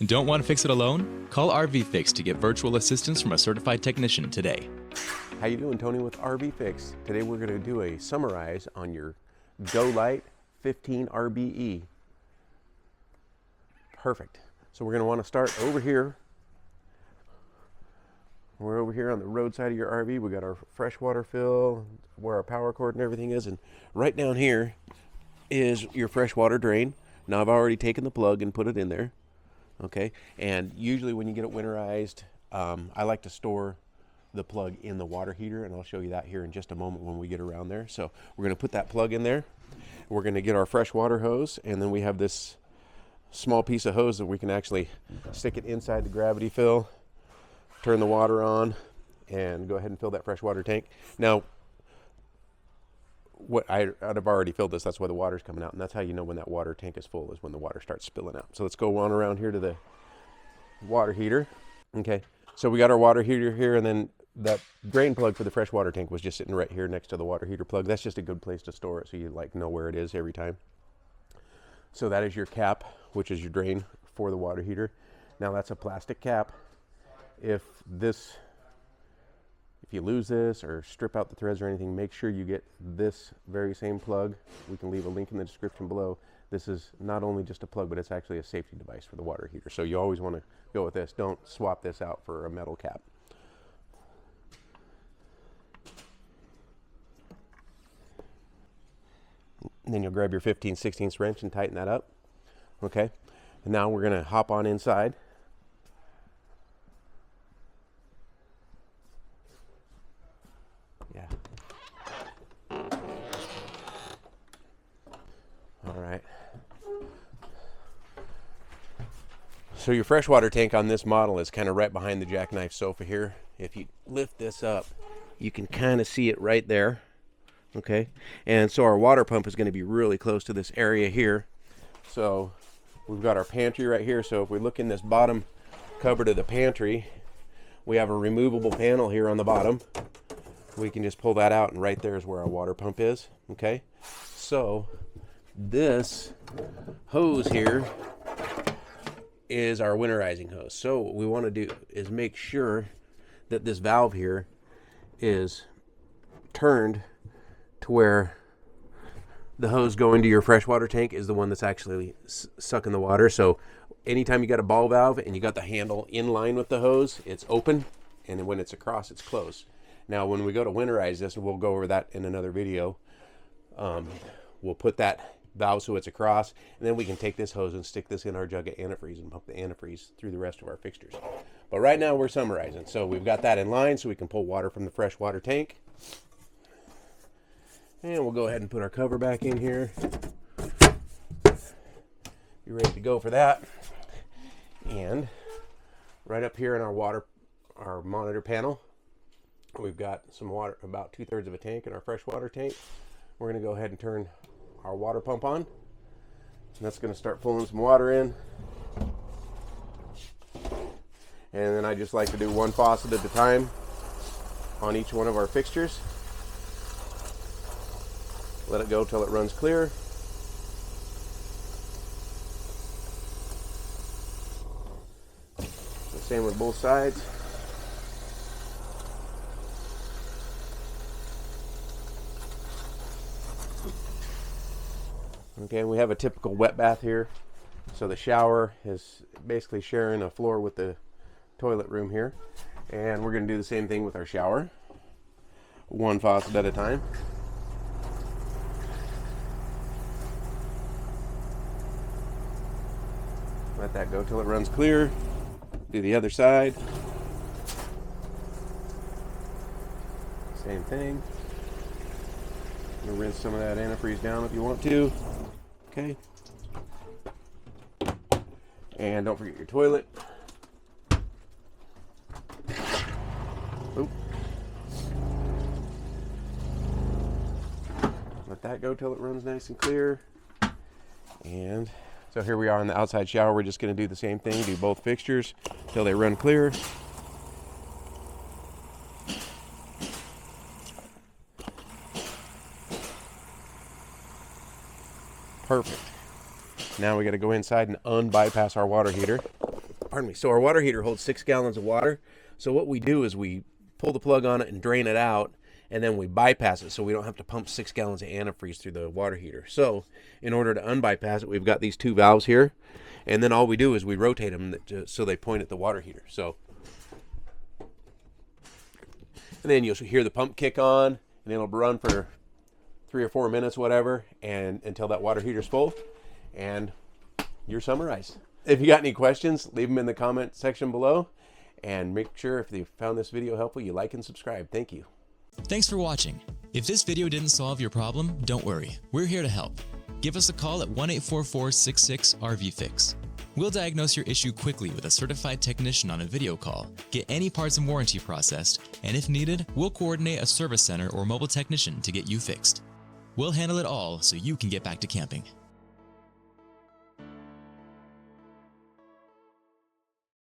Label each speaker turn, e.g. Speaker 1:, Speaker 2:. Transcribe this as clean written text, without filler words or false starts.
Speaker 1: Don't want to fix it alone? Call RVFix to get virtual assistance from a certified technician today.
Speaker 2: How you doing, Tony with RVFix? Today we're going to do a summarize on your Go Lite 15 RBE. Perfect. So we're going to want to start over here. We're over here on the roadside of your RV. We got our freshwater fill, where our power cord and everything is, and right down here is your freshwater drain. Now I've already taken the plug and put it in there. Okay, and usually when you get it winterized, I like to store the plug in the water heater, and I'll show you that here in just a moment when we get around there. So we're going to put that plug in there. We're going to get our freshwater hose, and then we have this small piece of hose that we can actually stick it inside the gravity fill, turn the water on, and go ahead and fill that freshwater tank. Now, I'd have already filled this, that's why the water's coming out, and that's how you know when that water tank is full, is when the water starts spilling out. So let's go on around here to the water heater. Okay, so we got our water heater here, and then that drain plug for the freshwater tank was just sitting right here next to the water heater plug. That's just a good place to store it so you know where it is every time. So that is your cap, which is your drain for the water heater. Now that's a plastic cap. If you lose this or strip out the threads or anything, make sure you get this very same plug. We can leave a link in the description below. This is not only just a plug, but it's actually a safety device for the water heater. So you always want to go with this. Don't swap this out for a metal cap. And then you'll grab your 15/16 wrench and tighten that up. Okay, and now we're going to hop on inside. Yeah. All right. So your freshwater tank on this model is kind of right behind the jackknife sofa here. If you lift this up, you can kind of see it right there. Okay, and so our water pump is going to be really close to this area here. So we've got our pantry right here. So if we look in this bottom cupboard of the pantry, we have a removable panel here on the bottom. We can just pull that out, and right there is where our water pump is. Okay, so this hose here is our winterizing hose. So what we want to do is make sure that this valve here is turned to where the hose going to your freshwater tank is the one that's actually sucking the water. So anytime you got a ball valve and you got the handle in line with the hose, it's open, and when it's across, it's closed. Now when we go to winterize this, and we'll go over that in another video, we'll put that valve so it's across, and then we can take this hose and stick this in our jug of antifreeze and pump the antifreeze through the rest of our fixtures. But right now we're summarizing. So we've got that in line so we can pull water from the freshwater tank. And we'll go ahead and put our cover back in here. Be ready to go for that. And right up here in our monitor panel, we've got some water, about 2/3 of a tank in our freshwater tank. We're going to go ahead and turn our water pump on. And that's going to start pulling some water in. And then I just like to do one faucet at a time on each one of our fixtures. Let it go till it runs clear. The same with both sides. Okay, we have a typical wet bath here. So the shower is basically sharing a floor with the toilet room here. And we're going to do the same thing with our shower. One faucet at a time. Let that go till it runs clear. Do the other side. Same thing. You can rinse some of that antifreeze down if you want to. Okay. And don't forget your toilet. Oop. Let that go till it runs nice and clear. And so here we are in the outside shower. We're just going to do the same thing, do both fixtures till they run clear. Perfect. Now we got to go inside and unbypass our water heater. pardon me. So our water heater holds 6 gallons of water. So what we do is we pull the plug on it and drain it out, and then we bypass it so we don't have to pump 6 gallons of antifreeze through the water heater. So in order to unbypass it, we've got these 2 valves here, and then all we do is we rotate them so they point at the water heater. So, and then you'll hear the pump kick on, and it'll run for 3 or 4 minutes, whatever, and until that water heater's full, and you're summarized. If you got any questions, leave them in the comment section below, and make sure if you found this video helpful, you like and subscribe. Thank you.
Speaker 1: Thanks for watching. If this video didn't solve your problem, don't worry. We're here to help. Give us a call at 1-844-66-RVFix. We'll diagnose your issue quickly with a certified technician on a video call, get any parts and warranty processed, and if needed, we'll coordinate a service center or mobile technician to get you fixed. We'll handle it all so you can get back to camping.